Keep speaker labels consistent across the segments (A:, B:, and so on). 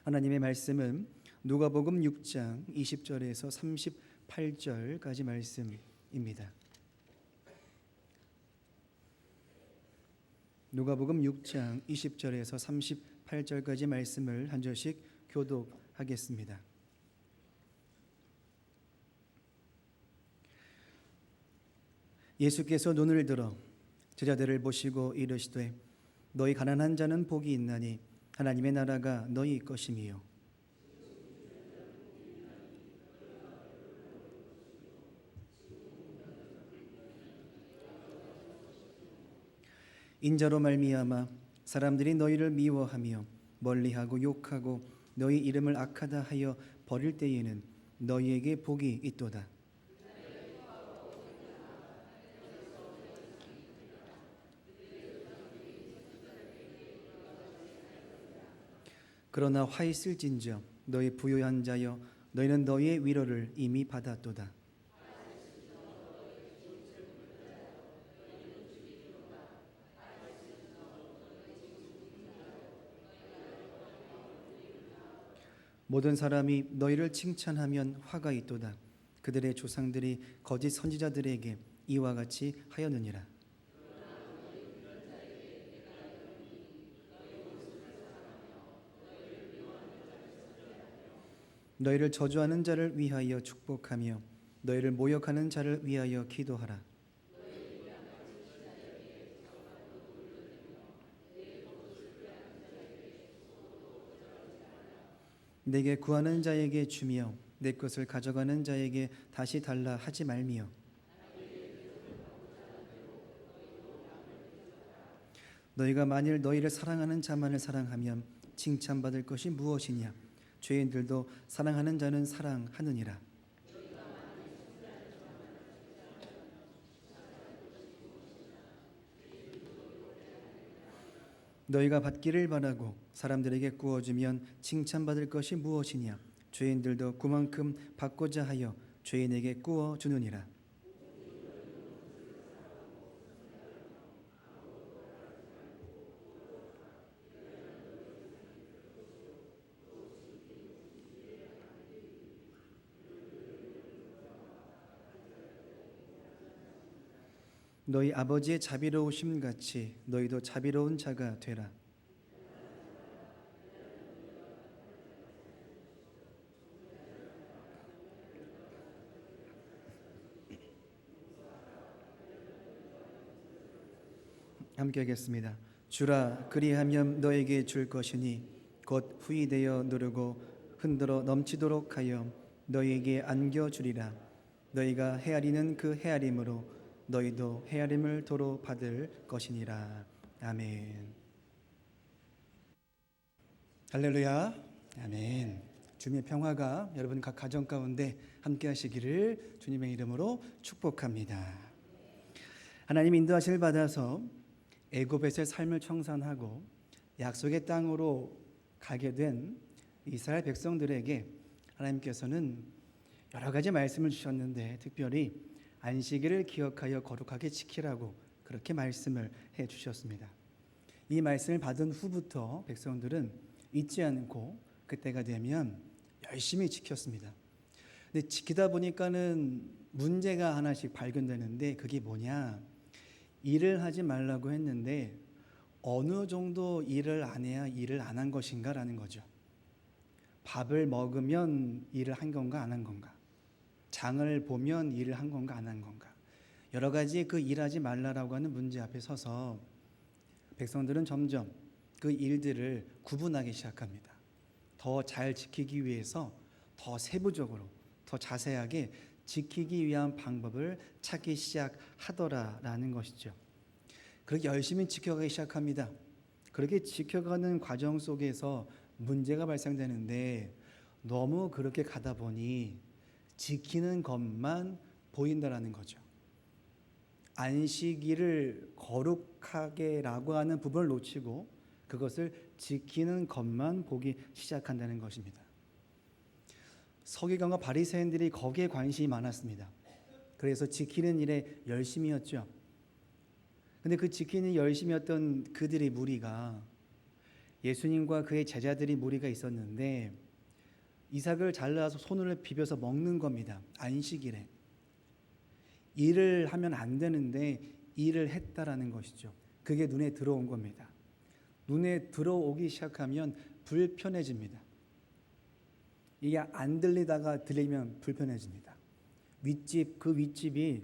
A: 하나님의 말씀은 누가복음 6장 20절에서 38절까지 말씀입니다. 누가복음 6장 20절에서 38절까지 말씀을 한 절씩 교독하겠습니다. 예수께서 눈을 들어 제자들을 보시고 이르시되 너희 가난한 자는 복이 있나니 하나님의 나라가 너희 것임이요 인자로 말미암아 사람들이 너희를 미워하며 멀리하고 욕하고 너희 이름을 악하다 하여 버릴 때에는 너희에게 복이 있도다. 그러나 화 있을진저 너희 부요한 자여 너희는 너희의 위로를 이미 받았도다. 모든 사람이 너희를 칭찬하면 화가 있도다. 그들의 조상들이 거짓 선지자들에게 이와 같이 하였느니라. 너희를 저주하는 자를 위하여 축복하며 너희를 모욕하는 자를 위하여 기도하라. 내게 구하는 자에게 주며 내 것을 가져가는 자에게 다시 달라 하지 말미요. 너희가 만일 너희를 사랑하는 자만을 사랑하면 칭찬받을 것이 무엇이냐? 죄인들도 사랑하는 자는 사랑하느니라. 너희가 받기를 바라고 사람들에게 구워주면 칭찬받을 것이 무엇이냐? 죄인들도 그만큼 받고자 하여 죄인에게 구워주느니라. 너희 아버지의 자비로우심 같이 너희도 자비로운 자가 되라. 함께 하겠습니다. 주라 그리하면 너에게 줄 것이니 곧 후이되어 누르고 흔들어 넘치도록 하여 너희에게 안겨주리라. 너희가 헤아리는 그 헤아림으로 너희도 헤아림을 도로 받을 것이니라. 아멘. 할렐루야. 아멘. 주님의 평화가 여러분 각 가정 가운데 함께 하시기를 주님의 이름으로 축복합니다. 하나님 인도하심을 받아서 애굽에서의 삶을 청산하고 약속의 땅으로 가게 된 이스라엘 백성들에게 하나님께서는 여러 가지 말씀을 주셨는데 특별히 안식일을 기억하여 거룩하게 지키라고 그렇게 말씀을 해 주셨습니다. 이 말씀을 받은 후부터 백성들은 잊지 않고 그때가 되면 열심히 지켰습니다. 근데 지키다 보니까는 문제가 하나씩 발견되는데 그게 뭐냐? 일을 하지 말라고 했는데 어느 정도 일을 안 해야 일을 안 한 것인가라는 거죠. 밥을 먹으면 일을 한 건가 안 한 건가? 장을 보면 일을 한 건가 안 한 건가? 여러 가지 그 일하지 말라라고 하는 문제 앞에 서서 백성들은 점점 그 일들을 구분하기 시작합니다. 더 잘 지키기 위해서 더 세부적으로 더 자세하게 지키기 위한 방법을 찾기 시작하더라라는 것이죠. 그렇게 열심히 지켜가기 시작합니다. 그렇게 지켜가는 과정 속에서 문제가 발생되는데 너무 그렇게 가다 보니 지키는 것만 보인다라는 거죠. 안식일을 거룩하게라고 하는 부분을 놓치고 그것을 지키는 것만 보기 시작한다는 것입니다. 서기관과 바리새인들이 거기에 관심이 많았습니다. 그래서 지키는 일에 열심이었죠. 근데 그 지키는 열심이었던 그들의 무리가 예수님과 그의 제자들이 무리가 있었는데 이삭을 잘라서 손으로 비벼서 먹는 겁니다. 안식일에. 일을 하면 안 되는데 일을 했다라는 것이죠. 그게 눈에 들어온 겁니다. 눈에 들어오기 시작하면 불편해집니다. 이게 안 들리다가 들리면 불편해집니다. 그 윗집이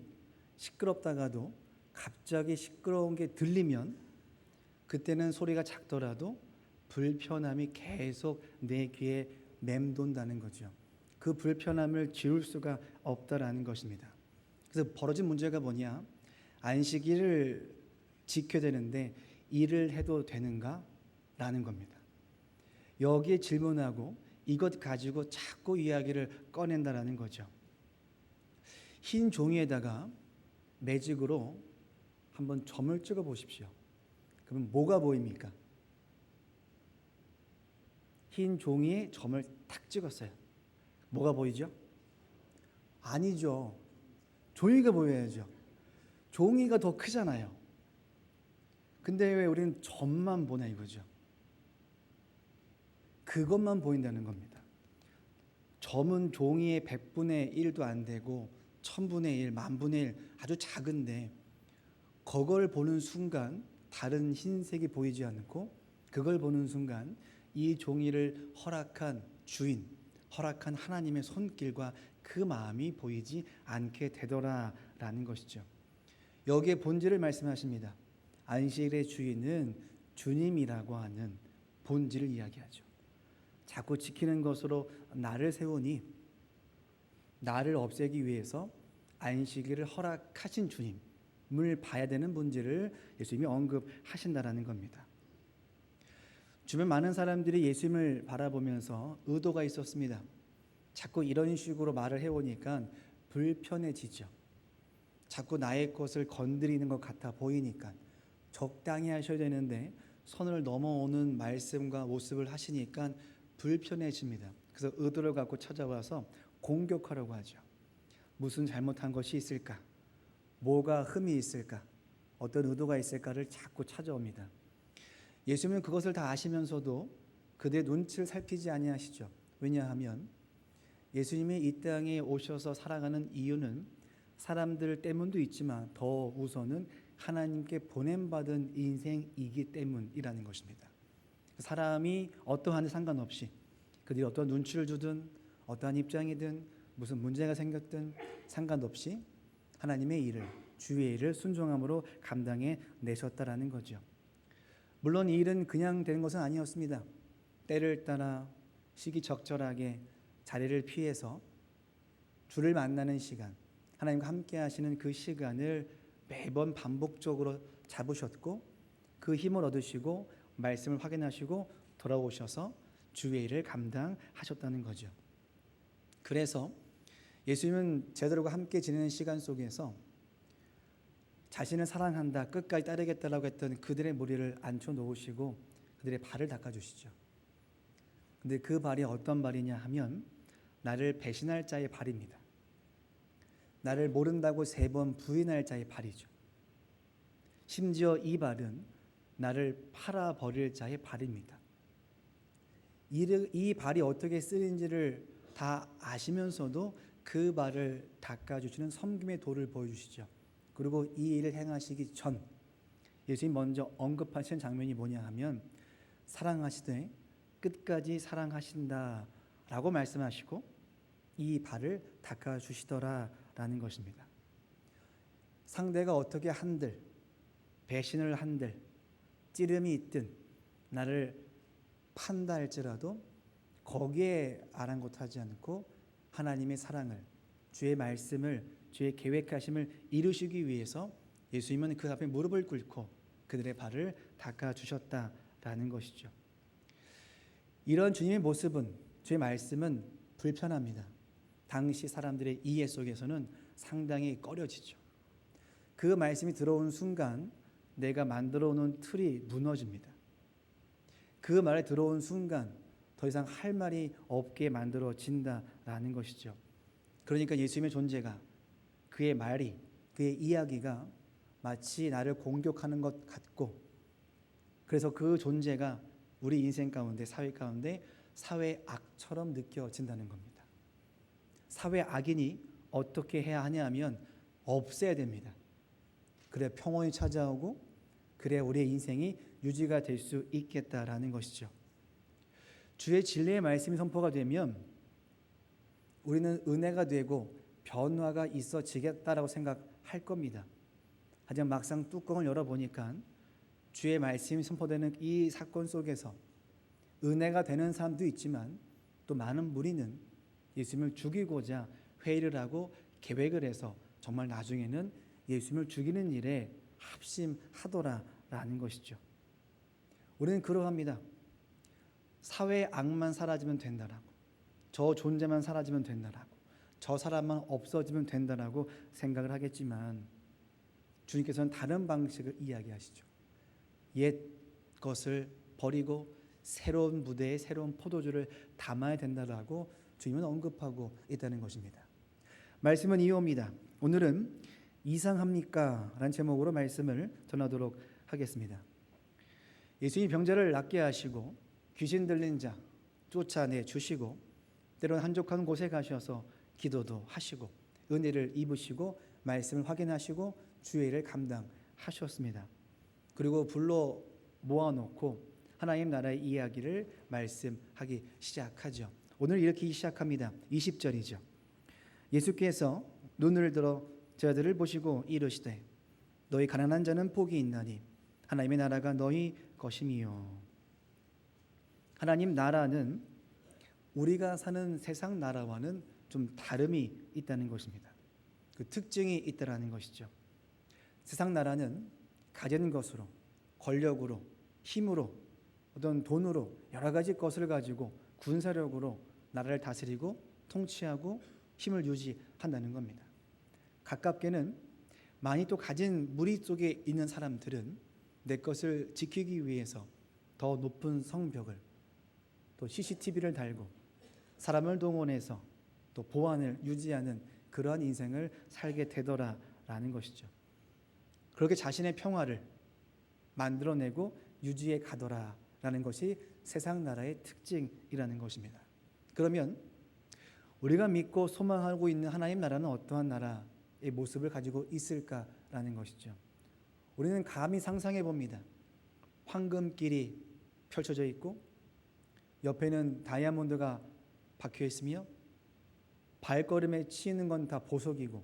A: 시끄럽다가도 갑자기 시끄러운 게 들리면 그때는 소리가 작더라도 불편함이 계속 내 귀에 맴돈다는 거죠. 그 불편함을 지울 수가 없다라는 것입니다. 그래서 벌어진 문제가 뭐냐? 안식일을 지켜야 되는데 일을 해도 되는가? 라는 겁니다. 여기에 질문하고 이것 가지고 자꾸 이야기를 꺼낸다라는 거죠. 흰 종이에다가 매직으로 한번 점을 찍어 보십시오. 그러면 뭐가 보입니까? 흰 종이에 점을 탁 찍었어요. 뭐가 보이죠? 아니죠. 종이가 보여야죠. 종이가 더 크잖아요. 근데 왜 우리는 점만 보나 이거죠? 그것만 보인다는 겁니다. 점은 종이의 100분의 1도 안 되고 1000분의 1, 10,000분의 1 아주 작은데 그걸 보는 순간 다른 흰색이 보이지 않고 그걸 보는 순간 이 종이를 허락한 주인, 허락한 하나님의 손길과 그 마음이 보이지 않게 되더라라는 것이죠. 여기에 본질을 말씀하십니다. 안식일의 주인은 주님이라고 하는 본질을 이야기하죠. 자꾸 지키는 것으로 나를 세우니 나를 없애기 위해서 안식일을 허락하신 주님을 봐야 되는 본질을 예수님이 언급하신다라는 겁니다. 주변 많은 사람들이 예수님을 바라보면서 의도가 있었습니다. 자꾸 이런 식으로 말을 해오니까 불편해지죠. 자꾸 나의 것을 건드리는 것 같아 보이니까 적당히 하셔야 되는데 선을 넘어오는 말씀과 모습을 하시니까 불편해집니다. 그래서 의도를 갖고 찾아와서 공격하려고 하죠. 무슨 잘못한 것이 있을까? 뭐가 흠이 있을까? 어떤 의도가 있을까를 자꾸 찾아옵니다. 예수님은 그것을 다 아시면서도 그들의 눈치를 살피지 아니하시죠. 왜냐하면 예수님이 이 땅에 오셔서 살아가는 이유는 사람들 때문도 있지만 더 우선은 하나님께 보냄받은 인생이기 때문이라는 것입니다. 사람이 어떠한지 상관없이 그들이 어떠한 눈치를 주든 어떠한 입장이든 무슨 문제가 생겼든 상관없이 하나님의 일을, 주의 일을 순종함으로 감당해 내셨다라는 거죠. 물론 이 일은 그냥 되는 것은 아니었습니다. 때를 따라 시기적절하게 자리를 피해서 주를 만나는 시간, 하나님과 함께 하시는 그 시간을 매번 반복적으로 잡으셨고 그 힘을 얻으시고 말씀을 확인하시고 돌아오셔서 주의 일을 감당하셨다는 거죠. 그래서 예수님은 제자들과 함께 지내는 시간 속에서 자신을 사랑한다, 끝까지 따르겠다라고 했던 그들의 무리를 앉혀 놓으시고 그들의 발을 닦아주시죠. 근데 그 발이 어떤 발이냐 하면 나를 배신할 자의 발입니다. 나를 모른다고 3번 부인할 자의 발이죠. 심지어 이 발은 나를 팔아버릴 자의 발입니다. 이 발이 어떻게 쓰는지를 다 아시면서도 그 발을 닦아주시는 섬김의 도를 보여주시죠. 그리고 이 일을 행하시기 전 예수님 먼저 언급하신 장면이 뭐냐 하면 사랑하시되 끝까지 사랑하신다라고 말씀하시고 이 발을 닦아주시더라라는 것입니다. 상대가 어떻게 한들 배신을 한들 찌름이 있든 나를 판다 할지라도 거기에 아랑곳하지 않고 하나님의 사랑을 주의 말씀을 주의 계획하심을 이루시기 위해서 예수님은 그 앞에 무릎을 꿇고 그들의 발을 닦아주셨다라는 것이죠. 이런 주님의 모습은 주의 말씀은 불편합니다. 당시 사람들의 이해 속에서는 상당히 꺼려지죠. 그 말씀이 들어온 순간 내가 만들어 놓은 틀이 무너집니다. 그 말에 들어온 순간 더 이상 할 말이 없게 만들어진다라는 것이죠. 그러니까 예수님의 존재가 그의 말이 그의 이야기가 마치 나를 공격하는 것 같고 그래서 그 존재가 우리 인생 가운데, 사회 가운데 사회 악처럼 느껴진다는 겁니다. 사회 악인이 어떻게 해야 하냐 하면 없애야 됩니다. 그래 평온이 찾아오고 그래 우리의 인생이 유지가 될 수 있겠다라는 것이죠. 주의 진리의 말씀이 선포가 되면 우리는 은혜가 되고 변화가 있어지겠다라고 생각할 겁니다. 하지만 막상 뚜껑을 열어보니까 주의 말씀이 선포되는 이 사건 속에서 은혜가 되는 사람도 있지만 또 많은 무리는 예수님을 죽이고자 회의를 하고 계획을 해서 정말 나중에는 예수님을 죽이는 일에 합심하더라라는 것이죠. 우리는 그러합니다. 사회의 악만 사라지면 된다라고, 저 존재만 사라지면 된다라고, 저 사람만 없어지면 된다라고 생각을 하겠지만 주님께서는 다른 방식을 이야기하시죠. 옛 것을 버리고 새로운 무대에 새로운 포도주를 담아야 된다라고 주님은 언급하고 있다는 것입니다. 말씀은 이어옵니다. 오늘은 이상합니까? 라는 제목으로 말씀을 전하도록 하겠습니다. 예수님이 병자를 낫게 하시고 귀신 들린 자 쫓아내 주시고 때로는 한적한 곳에 가셔서 기도도 하시고 은혜를 입으시고 말씀을 확인하시고 주의 일을 감당하셨습니다. 그리고 불러 모아놓고 하나님 나라의 이야기를 말씀하기 시작하죠. 오늘 이렇게 시작합니다. 20절이죠. 예수께서 눈을 들어 저들을 보시고 이르시되 너희 가난한 자는 복이 있나니 하나님의 나라가 너희 것임이요. 하나님 나라는 우리가 사는 세상 나라와는 좀 다름이 있다는 것입니다. 그 특징이 있다라는 것이죠. 세상 나라는 가진 것으로, 권력으로, 힘으로, 어떤 돈으로 여러 가지 것을 가지고 군사력으로 나라를 다스리고 통치하고 힘을 유지한다는 겁니다. 가깝게는 많이 또 가진 무리 속에 있는 사람들은 내 것을 지키기 위해서 더 높은 성벽을 또 CCTV를 달고 사람을 동원해서 또 보안을 유지하는 그러한 인생을 살게 되더라라는 것이죠. 그렇게 자신의 평화를 만들어내고 유지해 가더라라는 것이 세상 나라의 특징이라는 것입니다. 그러면 우리가 믿고 소망하고 있는 하나님 나라는 어떠한 나라의 모습을 가지고 있을까라는 것이죠. 우리는 감히 상상해 봅니다. 황금길이 펼쳐져 있고 옆에는 다이아몬드가 박혀 있으며 발걸음에 치이는 건 다 보석이고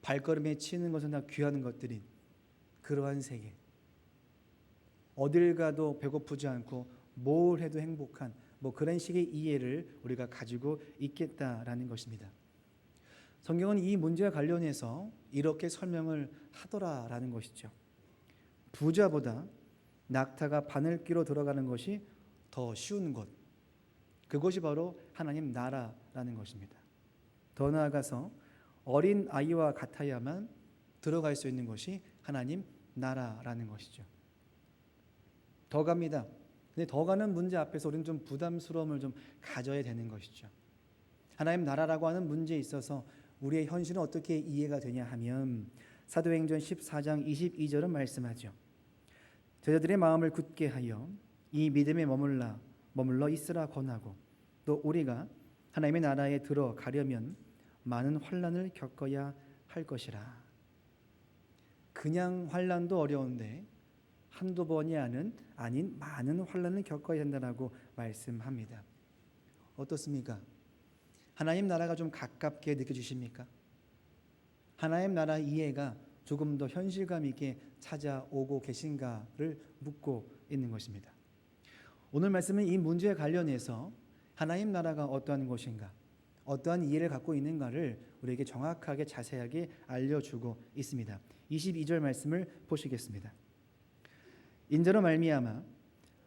A: 발걸음에 치이는 것은 다 귀한 것들인 그러한 세계. 어딜 가도 배고프지 않고 뭘 해도 행복한 그런 식의 이해를 우리가 가지고 있겠다라는 것입니다. 성경은 이 문제와 관련해서 이렇게 설명을 하더라라는 것이죠. 부자보다 낙타가 바늘 끼로 들어가는 것이 더 쉬운 것, 그것이 바로 하나님 나라라는 것입니다. 더 나아가서 어린 아이와 같아야만 들어갈 수 있는 것이 하나님 나라라는 것이죠. 더 갑니다. 근데 더 가는 문제 앞에서 우리는 좀 부담스러움을 좀 가져야 되는 것이죠. 하나님 나라라고 하는 문제에 있어서 우리의 현실은 어떻게 이해가 되냐 하면 사도행전 14장 22절은 말씀하죠. 제자들의 마음을 굳게 하여 이 믿음에 머물러 있으라 권하고 또 우리가 하나님의 나라에 들어가려면 많은 환난을 겪어야 할 것이라. 그냥 환난도 어려운데 한두 번이 아닌 많은 환난을 겪어야 한다고 말씀합니다. 어떻습니까? 하나님 나라가 좀 가깝게 느껴지십니까? 하나님 나라 이해가 조금 더 현실감 있게 찾아오고 계신가를 묻고 있는 것입니다. 오늘 말씀은 이 문제에 관련해서 하나님 나라가 어떠한 것인가, 어떠한 이해를 갖고 있는가를 우리에게 정확하게 자세하게 알려주고 있습니다. 22절 말씀을 보시겠습니다. 인자로 말미암아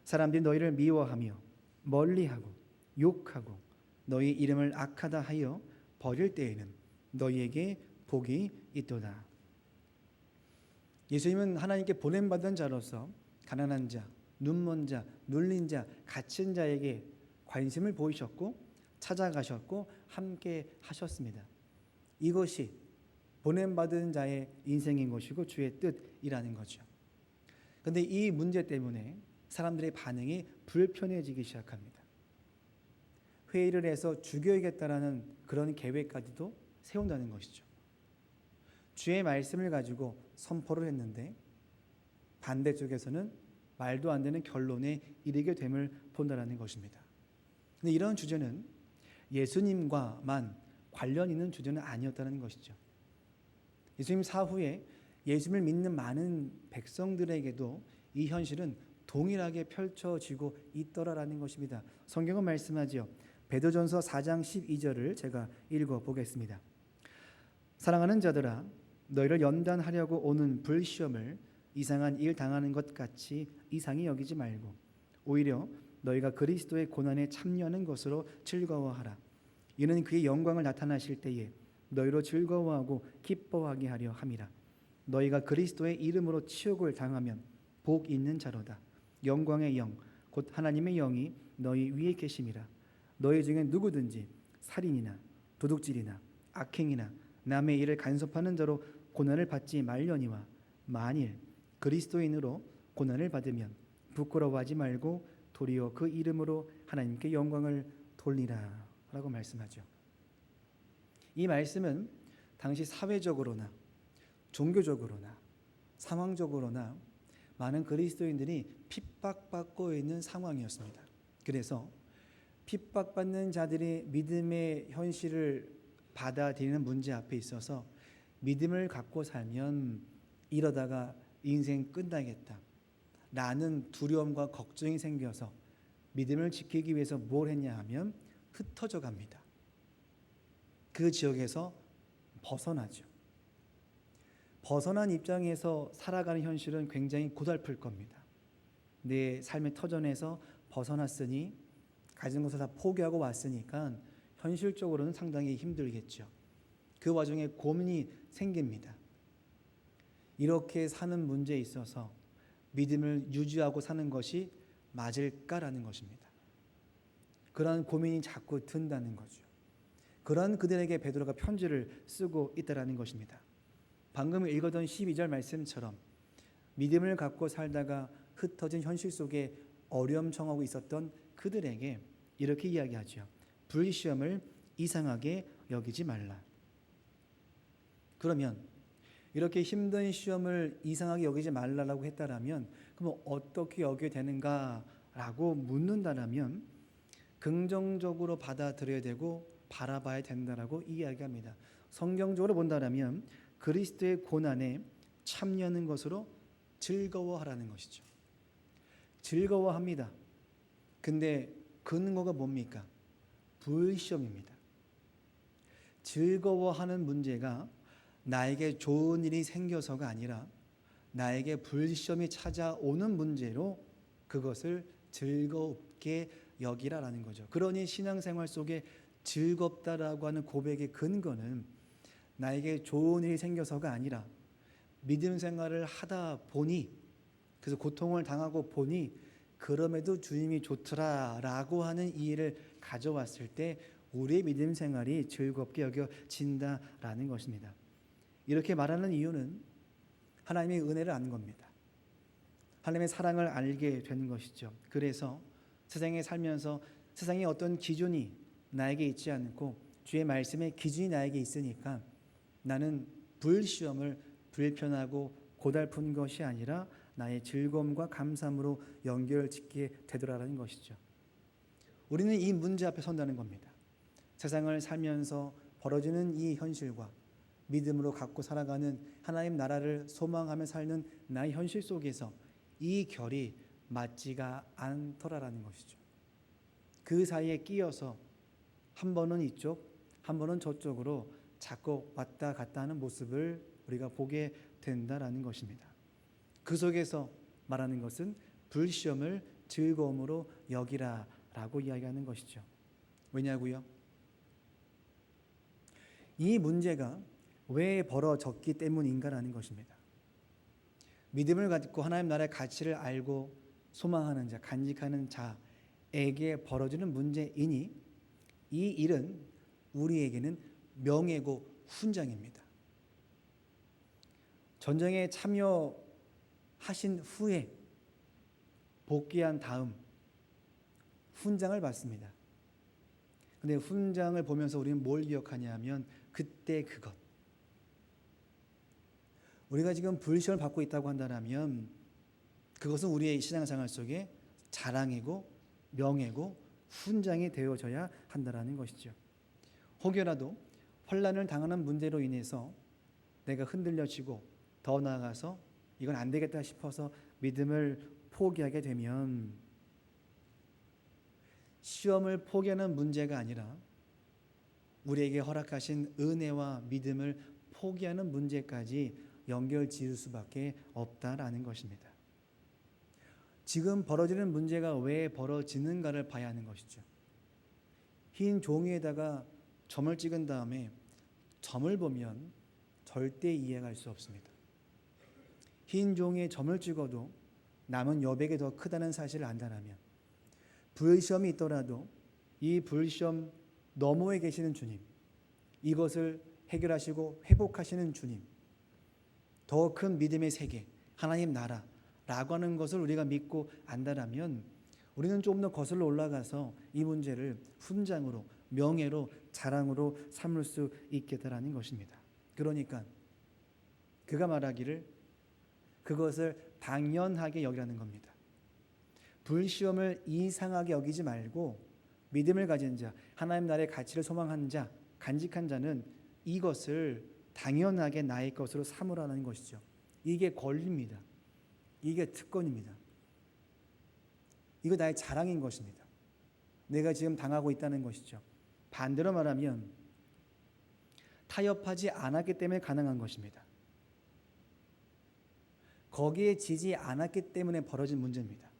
A: 사람들이 너희를 미워하며 멀리하고 욕하고 너희 이름을 악하다 하여 버릴 때에는 너희에게 복이 있도다. 예수님은 하나님께 보냄받은 자로서 가난한 자, 눈먼 자, 눌린 자, 갇힌 자에게 관심을 보이셨고 찾아가셨고 함께 하셨습니다. 이것이 보냄받은 자의 인생인 것이고 주의 뜻이라는 거죠. 그런데 이 문제 때문에 사람들의 반응이 불편해지기 시작합니다. 회의를 해서 죽여야겠다라는 그런 계획까지도 세운다는 것이죠. 주의 말씀을 가지고 선포를 했는데 반대쪽에서는 말도 안 되는 결론에 이르게 됨을 본다는 것입니다. 근데 이런 주제는 예수님과만 관련 있는 주제는 아니었다는 것이죠. 예수님 사후에 예수님을 믿는 많은 백성들에게도 이 현실은 동일하게 펼쳐지고 있더라라는 것입니다. 성경은 말씀하지요. 베드로전서 4장 12절을 제가 읽어보겠습니다. 사랑하는 자들아, 너희를 연단하려고 오는 불시험을 이상한 일 당하는 것 같이 이상히 여기지 말고 오히려 너희가 그리스도의 고난에 참여하는 것으로 즐거워하라. 이는 그의 영광을 나타나실 때에 너희로 즐거워하고 기뻐하게 하려 함이라. 너희가 그리스도의 이름으로 치욕을 당하면 복 있는 자로다. 영광의 영 곧 하나님의 영이 너희 위에 계심이라. 너희 중에 누구든지 살인이나 도둑질이나 악행이나 남의 일을 간섭하는 자로 고난을 받지 말려니와 만일 그리스도인으로 고난을 받으면 부끄러워하지 말고 도리어 그 이름으로 하나님께 영광을 돌리라 라고 말씀하죠. 이 말씀은 당시 사회적으로나 종교적으로나 상황적으로나 많은 그리스도인들이 핍박받고 있는 상황이었습니다. 그래서 핍박받는 자들이 믿음의 현실을 받아들이는 문제 앞에 있어서 믿음을 갖고 살면 이러다가 인생 끝나겠다 라는 두려움과 걱정이 생겨서 믿음을 지키기 위해서 뭘 했냐 하면 흩어져 갑니다. 그 지역에서 벗어나죠. 벗어난 입장에서 살아가는 현실은 굉장히 고달플 겁니다. 내 삶의 터전에서 벗어났으니 가진 것을 다 포기하고 왔으니까 현실적으로는 상당히 힘들겠죠. 그 와중에 고민이 생깁니다. 이렇게 사는 문제에 있어서 믿음을 유지하고 사는 것이 맞을까라는 것입니다. 그런 고민이 자꾸 든다는 거죠. 그런 그들에게 베드로가 편지를 쓰고 있다라는 것입니다. 방금 읽었던 12절 말씀처럼 믿음을 갖고 살다가 흩어진 현실 속에 어려움청하고 있었던 그들에게 이렇게 이야기하죠. 불시험을 이상하게 여기지 말라. 그러면 이렇게 힘든 시험을 이상하게 여기지 말라라고 했다라면 그럼 어떻게 여겨야 되는가라고 묻는다라면 긍정적으로 받아들여야 되고 바라봐야 된다라고 이야기합니다. 성경적으로 본다라면 그리스도의 고난에 참여하는 것으로 즐거워하라는 것이죠. 즐거워합니다. 근데 근거가 뭡니까? 불시험입니다. 즐거워하는 문제가 나에게 좋은 일이 생겨서가 아니라 나에게 불시험이 찾아오는 문제로 그것을 즐겁게 여기라라는 거죠. 그러니 신앙생활 속에 즐겁다라고 하는 고백의 근거는 나에게 좋은 일이 생겨서가 아니라 믿음 생활을 하다 보니 그래서 고통을 당하고 보니 그럼에도 주님이 좋더라라고 하는 이해를 가져왔을 때 우리의 믿음 생활이 즐겁게 여겨진다라는 것입니다. 이렇게 말하는 이유는 하나님의 은혜를 아는 겁니다. 하나님의 사랑을 알게 되는 것이죠. 그래서 세상에 살면서 세상에 어떤 기준이 나에게 있지 않고 주의 말씀의 기준이 나에게 있으니까 나는 불시험을 불편하고 고달픈 것이 아니라 나의 즐거움과 감사함으로 연결짓게 되더라라는 것이죠. 우리는 이 문제 앞에 선다는 겁니다. 세상을 살면서 벌어지는 이 현실과 믿음으로 갖고 살아가는 하나님 나라를 소망하며 사는 나의 현실 속에서 이 결이 맞지가 않더라라는 것이죠. 그 사이에 끼어서 한 번은 이쪽, 한 번은 저쪽으로 자꾸 왔다 갔다 하는 모습을 우리가 보게 된다라는 것입니다. 그 속에서 말하는 것은 불시험을 즐거움으로 여기라라고 이야기하는 것이죠. 왜냐고요? 이 문제가 왜 벌어졌기 때문인가라는 것입니다. 믿음을 갖고 하나님 나라의 가치를 알고 소망하는 자, 간직하는 자에게 벌어지는 문제이니 이 일은 우리에게는 명예고 훈장입니다. 전쟁에 참여하신 후에 복귀한 다음 훈장을 받습니다. 근데 훈장을 보면서 우리는 뭘 기억하냐 하면 그때 그것. 우리가 지금 불시험을 받고 있다고 한다면 그것은 우리의 신앙생활 속에 자랑이고 명예고 훈장이 되어져야 한다는 것이죠. 혹여라도 혼란을 당하는 문제로 인해서 내가 흔들려지고 더 나아가서 이건 안 되겠다 싶어서 믿음을 포기하게 되면 시험을 포기하는 문제가 아니라 우리에게 허락하신 은혜와 믿음을 포기하는 문제까지 연결 지을 수밖에 없다라는 것입니다. 지금 벌어지는 문제가 왜 벌어지는가를 봐야 하는 것이죠. 흰 종이에다가 점을 찍은 다음에 점을 보면 절대 이해할 수 없습니다. 흰 종이에 점을 찍어도 남은 여백이 더 크다는 사실을 안다면 불시험이 있더라도 이 불시험 너머에 계시는 주님, 이것을 해결하시고 회복하시는 주님, 더 큰 믿음의 세계, 하나님 나라라고 하는 것을 우리가 믿고 안다면 우리는 조금 더 거슬러 올라가서 이 문제를 훈장으로, 명예로, 자랑으로 삼을 수 있겠다라는 것입니다. 그러니까 그가 말하기를 그것을 당연하게 여기라는 겁니다. 불시험을 이상하게 여기지 말고 믿음을 가진 자, 하나님 나라의 가치를 소망한 자, 간직한 자는 이것을 당연하게 나의 것으로 삼으라는 것이죠. 이게 권리입니다. 이게 특권입니다. 이거 나의 자랑인 것입니다. 내가 지금 당하고 있다는 것이죠. 반대로 말하면 타협하지 않았기 때문에 가능한 것입니다. 거기에 지지 않았기 때문에 벌어진 문제입니다.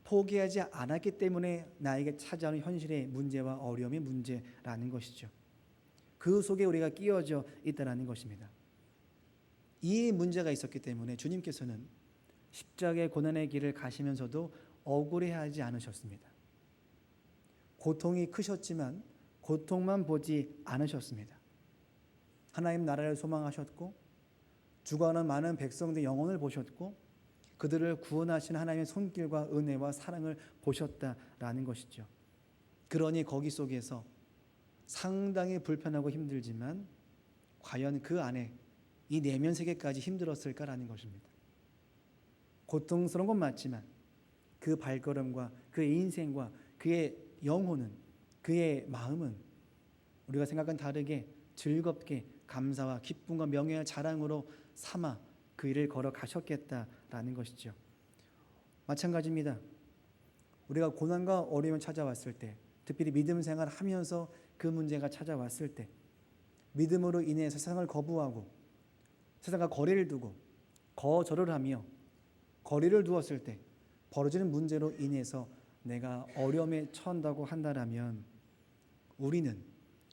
A: 포기하지 않았기 때문에 나에게 찾아오는 현실의 문제와 어려움의 문제라는 것이죠. 그 속에 우리가 끼어져 있다는 것입니다. 이 문제가 있었기 때문에 주님께서는 십자가의 고난의 길을 가시면서도 억울해하지 않으셨습니다. 고통이 크셨지만 고통만 보지 않으셨습니다. 하나님 나라를 소망하셨고 죽어가는 많은 백성들의 영혼을 보셨고 그들을 구원하신 하나님의 손길과 은혜와 사랑을 보셨다라는 것이죠. 그러니 거기 속에서 상당히 불편하고 힘들지만 과연 그 안에 이 내면 세계까지 힘들었을까라는 것입니다. 고통스러운 건 맞지만 그 발걸음과 그의 인생과 그의 영혼은, 그의 마음은 우리가 생각과는 다르게 즐겁게 감사와 기쁨과 명예와 자랑으로 삼아 그 일을 걸어가셨겠다라는 것이죠. 마찬가지입니다. 우리가 고난과 어려움이 찾아왔을 때, 특별히 믿음 생활을 하면서 그 문제가 찾아왔을 때 믿음으로 인해서 세상을 거부하고 세상과 거리를 두고 거절을 하며 거리를 두었을 때 벌어지는 문제로 인해서 내가 어려움에 처한다고 한다면 우리는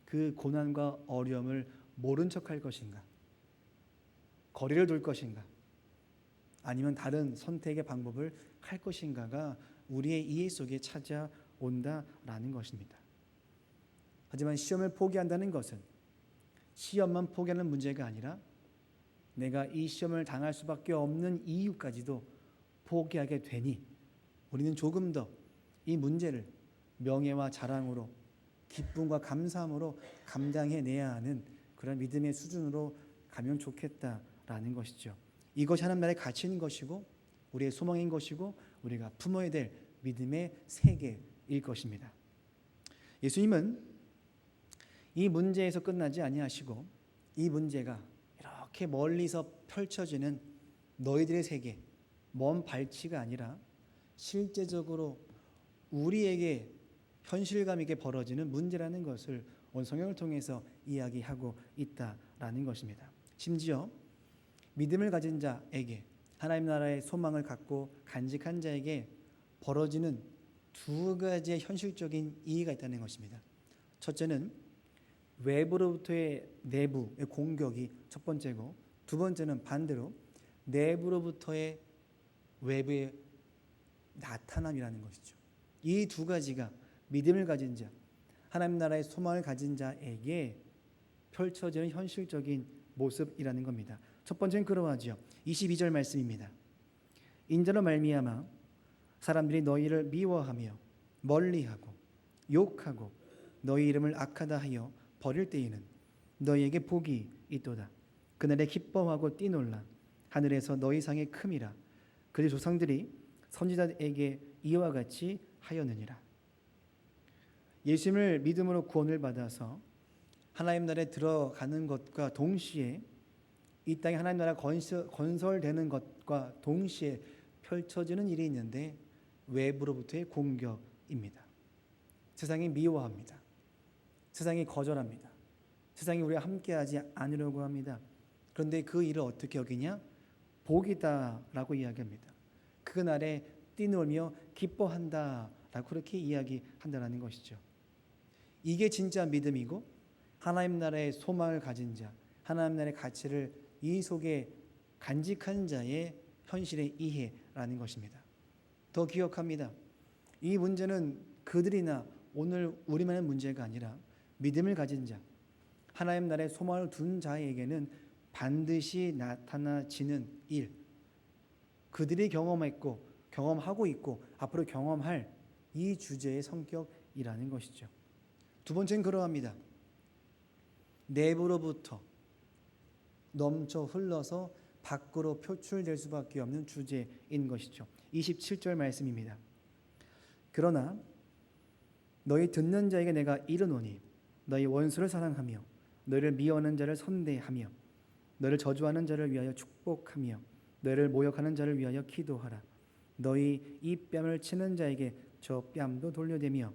A: 그 고난과 어려움을 모른 척할 것인가? 거리를 둘 것인가? 아니면 다른 선택의 방법을 할 것인가가 우리의 이해 속에 찾아온다라는 것입니다. 하지만 시험을 포기한다는 것은 시험만 포기하는 문제가 아니라 내가 이 시험을 당할 수밖에 없는 이유까지도 포기하게 되니 우리는 조금 더 이 문제를 명예와 자랑으로 기쁨과 감사함으로 감당해내야 하는 그런 믿음의 수준으로 가면 좋겠다라는 것이죠. 이것이 하나님 나라의 가치인 것이고 우리의 소망인 것이고 우리가 품어야 될 믿음의 세계일 것입니다. 예수님은 이 문제에서 끝나지 아니하시고 이 문제가 이렇게 멀리서 펼쳐지는 너희들의 세계, 먼 발치가 아니라 실제적으로 우리에게 현실감 있게 벌어지는 문제라는 것을 오늘 성경을 통해서 이야기하고 있다라는 것입니다. 심지어 믿음을 가진 자에게, 하나님 나라의 소망을 갖고 간직한 자에게 벌어지는 두 가지의 현실적인 이의가 있다는 것입니다. 첫째는 외부로부터의 내부의 공격이 첫 번째고, 두 번째는 반대로 내부로부터의 외부의 나타남이라는 것이죠. 이 두 가지가 믿음을 가진 자, 하나님 나라의 소망을 가진 자에게 펼쳐지는 현실적인 모습이라는 겁니다. 첫 번째는 그러하죠. 22절 말씀입니다. 인자로 말미암아 사람들이 너희를 미워하며 멀리하고 욕하고 너희 이름을 악하다 하여 버릴 때에는 너희에게 복이 있도다. 그날에 기뻐하고 뛰놀라. 하늘에서 너희 상이 큼이라. 그의 조상들이 선지자에게 이와 같이 하였느니라. 예수님을 믿음으로 구원을 받아서 하나님 나라에 들어가는 것과 동시에 이 땅에 하나님 나라 건설되는 것과 동시에 펼쳐지는 일이 있는데 외부로부터의 공격입니다. 세상이 미워합니다. 세상이 거절합니다. 세상이 우리와 함께하지 않으려고 합니다. 그런데 그 일을 어떻게 여기냐? 복이다라고 이야기합니다. 그날에 뛰놀며 기뻐한다라고 그렇게 이야기한다는 것이죠. 이게 진짜 믿음이고 하나님 나라의 소망을 가진 자, 하나님 나라의 가치를 이 속에 간직한 자의 현실의 이해라는 것입니다. 더 기억합니다. 이 문제는 그들이나 오늘 우리만의 문제가 아니라 믿음을 가진 자, 하나님 나라의 소망을 둔 자에게는 반드시 나타나지는 일, 그들이 경험했고 경험하고 있고 앞으로 경험할 이 주제의 성격이라는 것이죠. 두 번째는 그러합니다. 내부로부터 넘쳐 흘러서 밖으로 표출될 수밖에 없는 주제인 것이죠. 27절 말씀입니다. 그러나 너희 듣는 자에게 내가 이르노니 너희 원수를 사랑하며 너희를 미워하는 자를 선대하며 너희를 저주하는 자를 위하여 축복하며 너희를 모욕하는 자를 위하여 기도하라. 너희 이 뺨을 치는 자에게 저 뺨도 돌려대며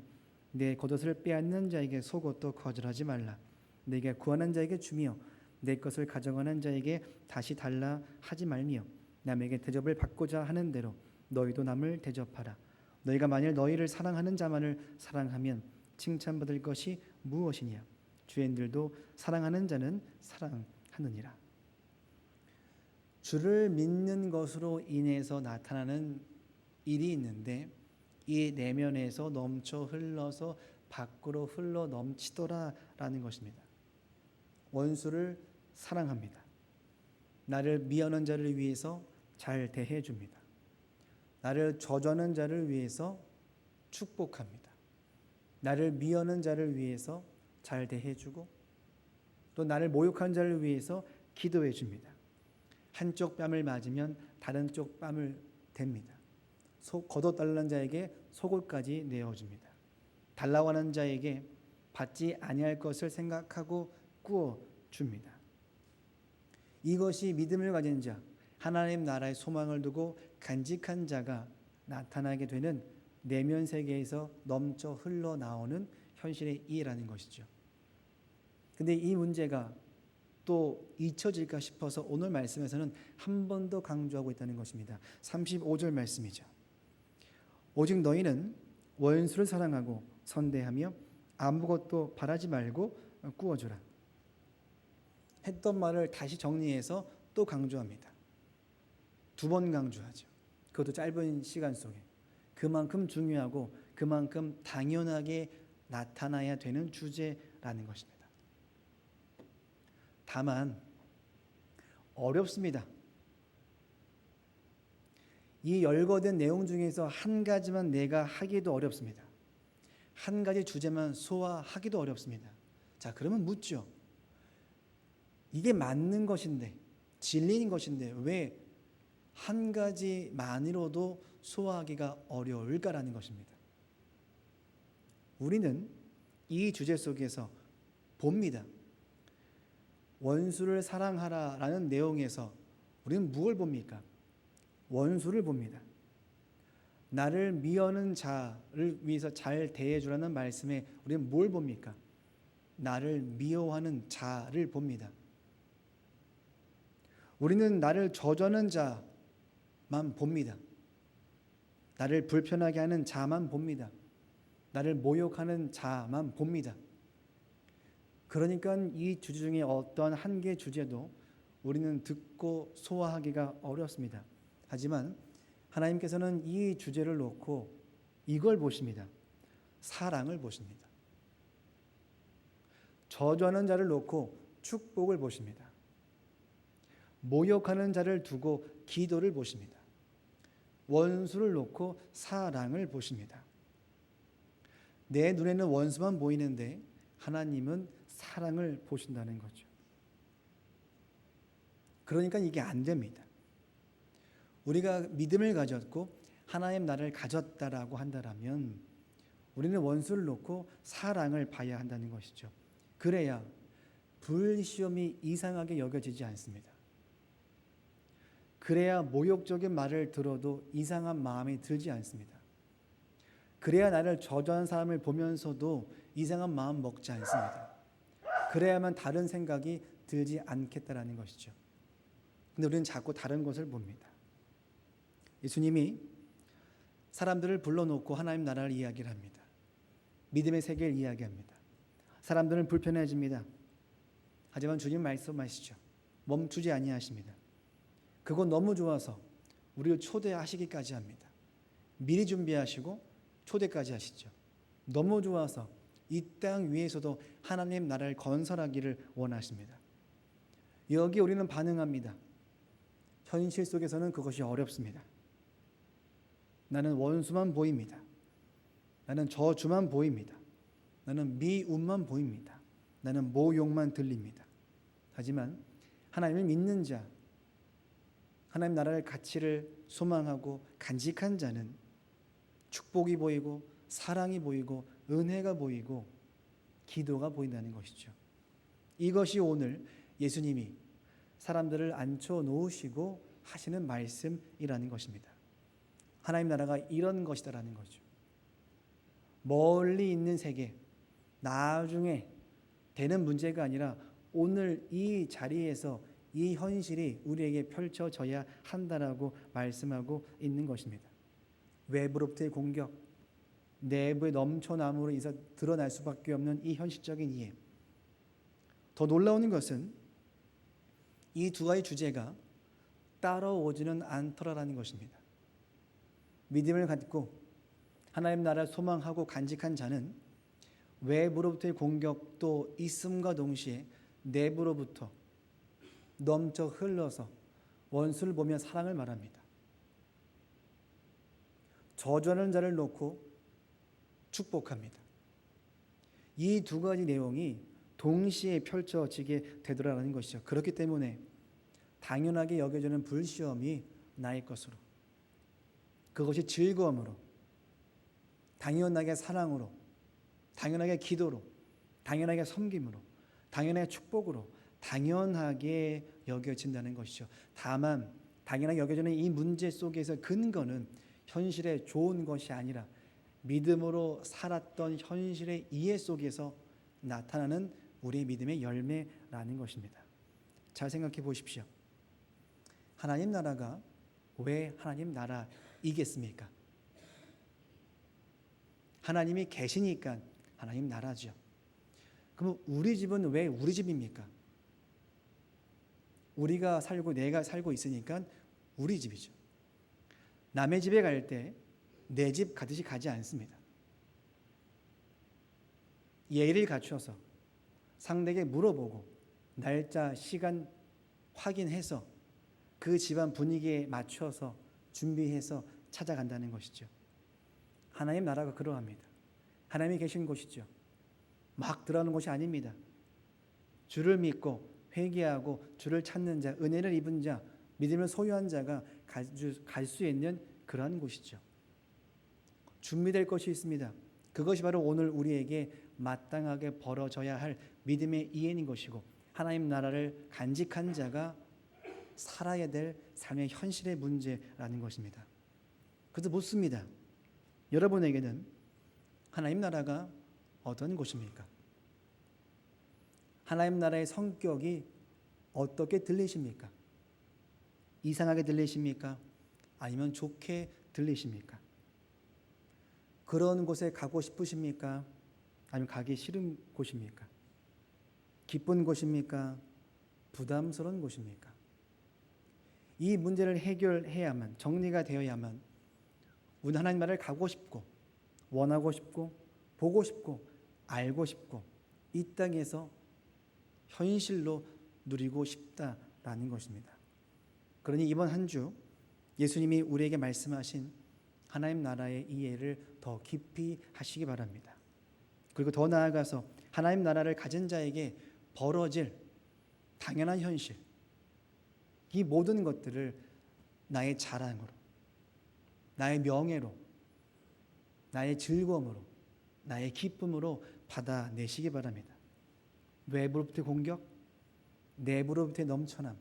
A: 내 겉옷을 빼앗는 자에게 속옷도 거절하지 말라. 내게 구하는 자에게 주며 내 것을 가져가는 자에게 다시 달라 하지 말며 남에게 대접을 받고자 하는 대로 너희도 남을 대접하라. 너희가 만일 너희를 사랑하는 자만을 사랑하면 칭찬받을 것이 무엇이냐? 주인들도 사랑하는 자는 사랑하느니라. 주를 믿는 것으로 인해서 나타나는 일이 있는데 이 내면에서 넘쳐 흘러서 밖으로 흘러 넘치더라라는 것입니다. 원수를 사랑합니다. 나를 미워하는 자를 위해서 잘 대해줍니다. 나를 저주하는 자를 위해서 축복합니다. 나를 미워하는 자를 위해서 잘 대해주고 또 나를 모욕한 자를 위해서 기도해줍니다. 한쪽 뺨을 맞으면 다른 쪽 뺨을 댑니다. 거둬달라는 자에게 속옷까지 내어줍니다. 달라고 하는 자에게 받지 아니할 것을 생각하고 구워줍니다. 이것이 믿음을 가진 자, 하나님 나라의 소망을 두고 간직한 자가 나타나게 되는 내면 세계에서 넘쳐 흘러나오는 현실의 이해라는 것이죠. 근데 이 문제가 또 잊혀질까 싶어서 오늘 말씀에서는 한 번 더 강조하고 있다는 것입니다. 35절 말씀이죠. 오직 너희는 원수를 사랑하고 선대하며 아무것도 바라지 말고 꾸어주라. 했던 말을 다시 정리해서 또 강조합니다. 두 번 강조하죠. 그것도 짧은 시간 속에. 그만큼 중요하고 그만큼 당연하게 나타나야 되는 주제라는 것입니다. 다만 어렵습니다. 이 열거된 내용 중에서 한 가지만 내가 하기도 어렵습니다. 한 가지 주제만 소화하기도 어렵습니다. 자, 그러면 묻죠. 이게 맞는 것인데, 진리인 것인데 왜 한 가지만으로도 소화하기가 어려울까라는 것입니다. 우리는 이 주제 속에서 봅니다. 원수를 사랑하라라는 내용에서 우리는 무엇을 봅니까? 원수를 봅니다. 나를 미워하는 자를 위해서 잘 대해주라는 말씀에 우리는 뭘 봅니까? 나를 미워하는 자를 봅니다. 우리는 나를 저주하는 자만 봅니다. 나를 불편하게 하는 자만 봅니다. 나를 모욕하는 자만 봅니다. 그러니까 이 주제 중에 어떤 한 개 주제도 우리는 듣고 소화하기가 어렵습니다. 하지만 하나님께서는 이 주제를 놓고 이걸 보십니다. 사랑을 보십니다. 저주하는 자를 놓고 축복을 보십니다. 모욕하는 자를 두고 기도를 보십니다. 원수를 놓고 사랑을 보십니다. 내 눈에는 원수만 보이는데 하나님은 사랑을 보신다는 거죠. 그러니까 이게 안 됩니다. 우리가 믿음을 가졌고 하나님 나라를 가졌다라고 한다면 우리는 원수를 놓고 사랑을 봐야 한다는 것이죠. 그래야 불시험이 이상하게 여겨지지 않습니다. 그래야 모욕적인 말을 들어도 이상한 마음이 들지 않습니다. 그래야 나를 저주하는 사람을 보면서도 이상한 마음 먹지 않습니다. 그래야만 다른 생각이 들지 않겠다라는 것이죠. 근데 우리는 자꾸 다른 것을 봅니다. 예수님이 사람들을 불러놓고 하나님 나라를 이야기를 합니다. 믿음의 세계를 이야기합니다. 사람들은 불편해집니다. 하지만 주님 말씀하시죠. 멈추지 아니하십니다. 그건 너무 좋아서 우리를 초대하시기까지 합니다. 미리 준비하시고 초대까지 하시죠. 너무 좋아서 이 땅 위에서도 하나님 나라를 건설하기를 원하십니다. 여기 우리는 반응합니다. 현실 속에서는 그것이 어렵습니다. 나는 원수만 보입니다. 나는 저주만 보입니다. 나는 미움만 보입니다. 나는 모욕만 들립니다. 하지만 하나님을 믿는 자, 하나님 나라의 가치를 소망하고 간직한 자는 축복이 보이고 사랑이 보이고 은혜가 보이고 기도가 보인다는 것이죠. 이것이 오늘 예수님이 사람들을 앉혀 놓으시고 하시는 말씀이라는 것입니다. 하나님 나라가 이런 것이다라는 거죠. 멀리 있는 세계, 나중에 되는 문제가 아니라 오늘 이 자리에서 이 현실이 우리에게 펼쳐져야 한다라고 말씀하고 있는 것입니다. 외부로부터의 공격, 내부의 넘쳐남으로 인해서 드러날 수밖에 없는 이 현실적인 이해. 더 놀라운 것은 이 두 가지 주제가 따라오지는 않더라라는 것입니다. 믿음을 갖고 하나님 나라를 소망하고 간직한 자는 외부로부터의 공격도 있음과 동시에 내부로부터 넘쳐 흘러서 원수를 보며 사랑을 말합니다. 저주하는 자를 놓고 축복합니다. 이 두 가지 내용이 동시에 펼쳐지게 되더라는 것이죠. 그렇기 때문에 당연하게 여겨지는 불시험이 나의 것으로, 그것이 즐거움으로, 당연하게 사랑으로, 당연하게 기도로, 당연하게 섬김으로, 당연하게 축복으로, 당연하게 여겨진다는 것이죠. 다만 당연하게 여겨지는 이 문제 속에서 근거는 현실의 좋은 것이 아니라 믿음으로 살았던 현실의 이해 속에서 나타나는 우리의 믿음의 열매라는 것입니다. 잘 생각해 보십시오. 하나님 나라가 왜 하나님 나라이겠습니까? 하나님이 계시니까 하나님 나라죠. 그럼 우리 집은 왜 우리 집입니까? 우리가 살고 내가 살고 있으니까 우리 집이죠. 남의 집에 갈 때 내 집 가듯이 가지 않습니다. 예의를 갖춰서 상대에게 물어보고 날짜, 시간 확인해서 그 집안 분위기에 맞춰서 준비해서 찾아간다는 것이죠. 하나님 나라가 그러합니다. 하나님이 계신 곳이죠. 막 들어가는 곳이 아닙니다. 주를 믿고 회개하고 주를 찾는 자, 은혜를 입은 자, 믿음을 소유한 자가 갈 수 있는 그러한 곳이죠. 준비될 것이 있습니다. 그것이 바로 오늘 우리에게 마땅하게 벌어져야 할 믿음의 이해인 것이고 하나님 나라를 간직한 자가 살아야 될 삶의 현실의 문제라는 것입니다. 그래서 묻습니다. 여러분에게는 하나님 나라가 어떤 곳입니까? 하나님 나라의 성격이 어떻게 들리십니까? 이상하게 들리십니까? 아니면 좋게 들리십니까? 그런 곳에 가고 싶으십니까? 아니면 가기 싫은 곳입니까? 기쁜 곳입니까? 부담스러운 곳입니까? 이 문제를 해결해야만, 정리가 되어야만 우리는 하나님 나라를 가고 싶고 원하고 싶고 보고 싶고 알고 싶고 이 땅에서 현실로 누리고 싶다라는 것입니다. 그러니 이번 한 주 예수님이 우리에게 말씀하신 하나님 나라의 이해를 더 깊이 하시기 바랍니다. 그리고 더 나아가서 하나님 나라를 가진 자에게 벌어질 당연한 현실, 이 모든 것들을 나의 자랑으로, 나의 명예로, 나의 즐거움으로, 나의 기쁨으로 받아내시기 바랍니다. 외부로부터의 공격, 내부로부터의 넘쳐남,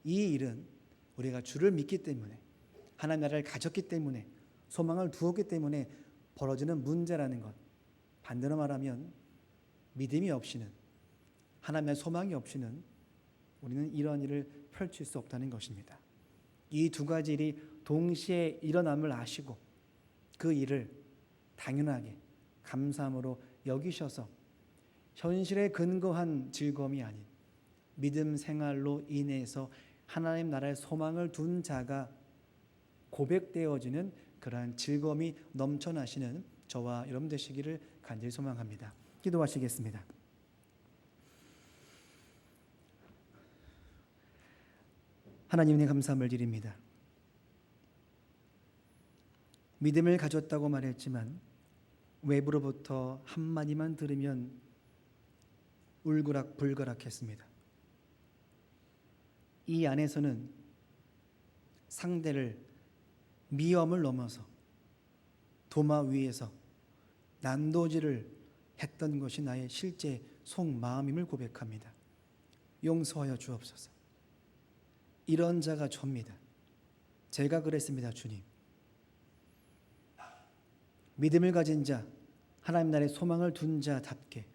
A: 이 일은 우리가 주를 믿기 때문에, 하나님 나라를 가졌기 때문에, 소망을 두었기 때문에 벌어지는 문제라는 것, 반대로 말하면 믿음이 없이는, 하나님의 소망이 없이는 우리는 이러한 일을 펼칠 수 없다는 것입니다. 이 두 가지 일이 동시에 일어남을 아시고 그 일을 당연하게 감사함으로 여기셔서 현실에 근거한 즐거움이 아닌 믿음 생활로 인해서 하나님 나라의 소망을 둔 자가 고백되어지는 그러한 즐거움이 넘쳐나시는 저와 여러분 되시기를 간절히 소망합니다. 기도하시겠습니다. 하나님의 감사함을 드립니다. 믿음을 가졌다고 말했지만 외부로부터 한마디만 들으면 울그락불그락했습니다. 이 안에서는 상대를 미움을 넘어서 도마 위에서 난도질을 했던 것이 나의 실제 속마음임을 고백합니다. 용서하여 주옵소서. 이런 자가 접니다. 제가 그랬습니다, 주님. 믿음을 가진 자, 하나님 나라의 소망을 둔 자답게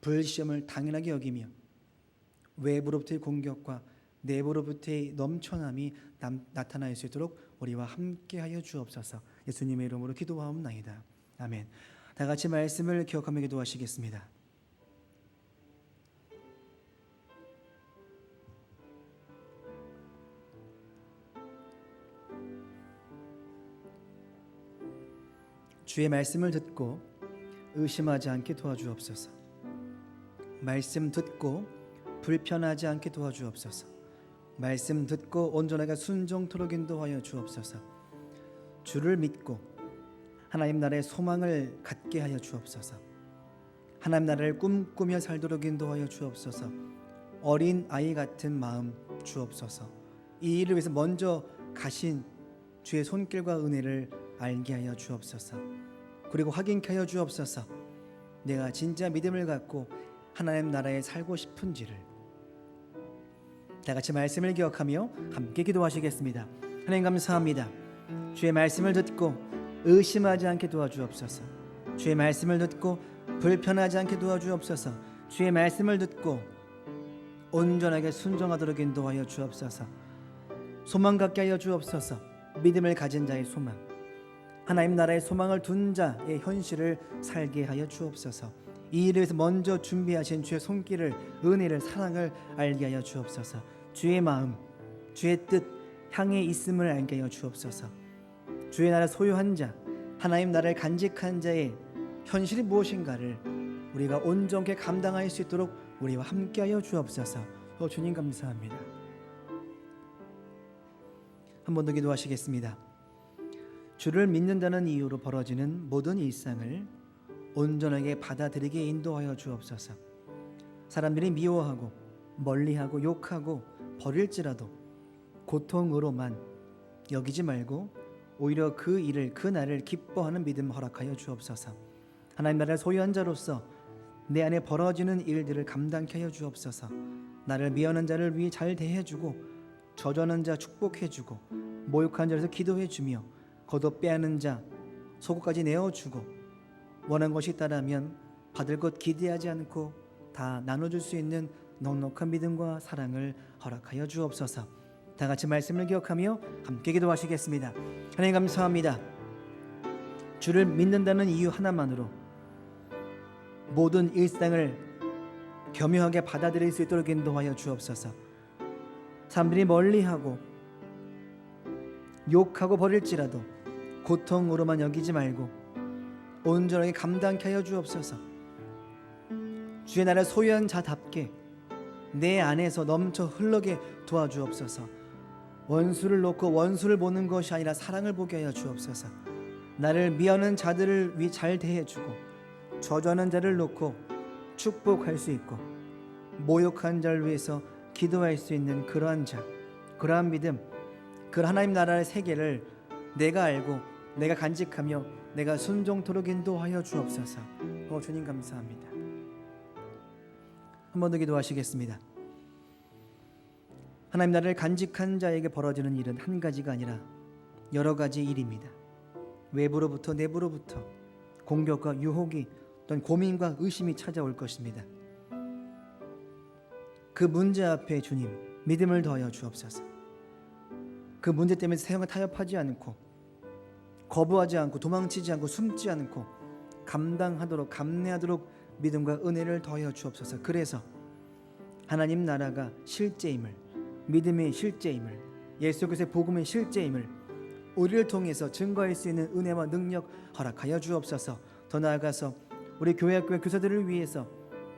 A: 불시험을 당연하게 여기며 외부로부터의 공격과 내부로부터의 넘쳐남이 나타날 수 있도록 우리와 함께하여 주옵소서. 예수님의 이름으로 기도하옵나이다. 아멘. 다 같이 말씀을 기억하며 기도하시겠습니다. 주의 말씀을 듣고 의심하지 않게 도와주옵소서. 말씀 듣고 불편하지 않게 도와주옵소서. 말씀 듣고 온전하게 순종토록 인도하여 주옵소서. 주를 믿고 하나님 나라의 소망을 갖게 하여 주옵소서. 하나님 나라를 꿈꾸며 살도록 인도하여 주옵소서. 어린 아이 같은 마음 주옵소서. 이 일을 위해서 먼저 가신 주의 손길과 은혜를 알게 하여 주옵소서. 그리고 확인케 하여 주옵소서. 내가 진짜 믿음을 갖고 하나님 나라에 살고 싶은지를. 다 같이 말씀을 기억하며 함께 기도하시겠습니다. 하나님 감사합니다. 주의 말씀을 듣고 의심하지 않게 도와주옵소서. 주의 말씀을 듣고 불편하지 않게 도와주옵소서. 주의 말씀을 듣고 온전하게 순종하도록 인도하여 주옵소서. 소망 갖게 하여 주옵소서. 믿음을 가진 자의 소망, 하나님 나라의 소망을 둔 자의 현실을 살게 하여 주옵소서. 이 일을 위해서 먼저 준비하신 주의 손길을, 은혜를, 사랑을 알게 하여 주옵소서. 주의 마음, 주의 뜻 향해 있음을 알게 하여 주옵소서. 주의 나라 소유한 자, 하나님 나라를 간직한 자의 현실이 무엇인가를 우리가 온전하게 감당할 수 있도록 우리와 함께 하여 주옵소서. 주님 감사합니다. 한 번 더 기도하시겠습니다. 주를 믿는다는 이유로 벌어지는 모든 일상을 온전하게 받아들이게 인도하여 주옵소서. 사람들이 미워하고 멀리하고 욕하고 버릴지라도 고통으로만 여기지 말고 오히려 그 일을, 그 날을 기뻐하는 믿음 허락하여 주옵소서. 하나님 나라를 소유한 자로서 내 안에 벌어지는 일들을 감당케 하여 주옵소서. 나를 미워하는 자를 위해 잘 대해주고 저주하는 자 축복해주고 모욕한 자에서 기도해주며 거듭 빼앗는 자 속옷까지 내어주고 원한 것이 있다라면 받을 것 기대하지 않고 다 나눠줄 수 있는 넉넉한 믿음과 사랑을 허락하여 주옵소서. 다 같이 말씀을 기억하며 함께 기도하시겠습니다. 하나님 감사합니다. 주를 믿는다는 이유 하나만으로 모든 일상을 겸허하게 받아들일 수 있도록 인도하여 주옵소서. 사람들이 멀리하고 욕하고 버릴지라도 고통으로만 여기지 말고 온전하게 감당케 하여 주옵소서. 주의 나라를 소유한 자답게 내 안에서 넘쳐 흘러게 도와주옵소서. 원수를 놓고 원수를 보는 것이 아니라 사랑을 보게 하여 주옵소서. 나를 미워하는 자들을 잘 대해주고 저주하는 자를 놓고 축복할 수 있고 모욕한 자를 위해서 기도할 수 있는 그러한 자, 그러한 믿음, 그 하나님 나라의 세계를 내가 알고 내가 간직하며 내가 순종토록 인도하여 주옵소서. 주님 감사합니다. 한 번 더 기도하시겠습니다. 하나님 나라를 간직한 자에게 벌어지는 일은 한 가지가 아니라 여러 가지 일입니다. 외부로부터 내부로부터 공격과 유혹이 또는 고민과 의심이 찾아올 것입니다. 그 문제 앞에 주님 믿음을 더하여 주옵소서. 그 문제 때문에 세상을 타협하지 않고 거부하지 않고 도망치지 않고 숨지 않고 감당하도록 감내하도록 믿음과 은혜를 더하여 주옵소서. 그래서 하나님 나라가 실제임을, 믿음의 실제임을, 예수 그리스도의 복음의 실제임을 우리를 통해서 증거할 수 있는 은혜와 능력 허락하여 주옵소서. 더 나아가서 우리 교회학교의 교사들을 위해서,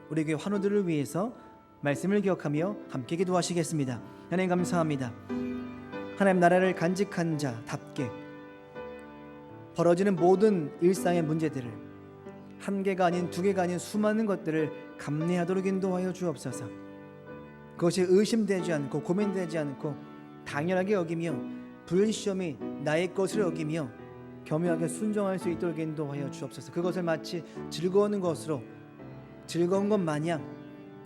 A: 우리 교회 환우들을 위해서 말씀을 기억하며 함께 기도하시겠습니다. 하나님 감사합니다. 하나님 나라를 간직한 자답게 벌어지는 모든 일상의 문제들을 한 개가 아닌 두 개가 아닌 수많은 것들을 감내하도록 인도하여 주옵소서. 그것이 의심되지 않고 고민되지 않고 당연하게 여기며 불시험이 나의 것을 여기며 겸허하게 순종할 수 있도록 인도하여 주옵소서. 그것을 마치 즐거운 것으로 즐거운 것 마냥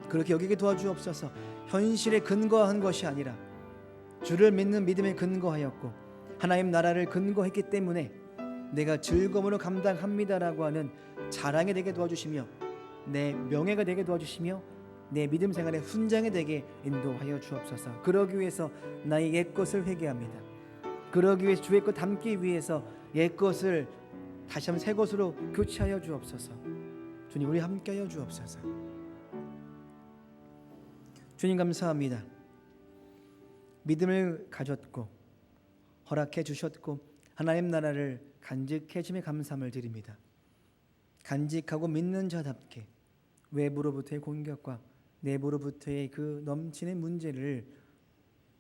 A: 그렇게 여기게 도와주옵소서. 현실에 근거한 것이 아니라 주를 믿는 믿음에 근거하였고 하나님 나라를 근거했기 때문에 내가 즐거움으로 감당합니다라고 하는 자랑이 되게 도와주시며 내 명예가 되게 도와주시며 내 믿음 생활의 훈장이 되게 인도하여 주옵소서. 그러기 위해서 나의 옛것을 회개합니다. 그러기 위해서 주의 것 담기 위해서 옛것을 다시 한번 새 것으로 교체하여 주옵소서. 주님 우리 함께하여 주옵소서. 주님 감사합니다. 믿음을 가졌고 허락해 주셨고 하나님 나라를 간직해 주심에 감사함을 드립니다. 간직하고 믿는 자답게 외부로부터의 공격과 내부로부터의 그 넘치는 문제를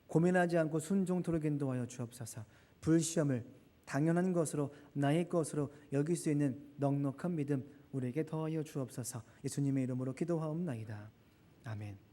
A: 고민하지 않고 순종토록 인도하여 주옵소서. 불시험을 당연한 것으로 나의 것으로 여길 수 있는 넉넉한 믿음 우리에게 더하여 주옵소서. 예수님의 이름으로 기도하옵나이다. 아멘.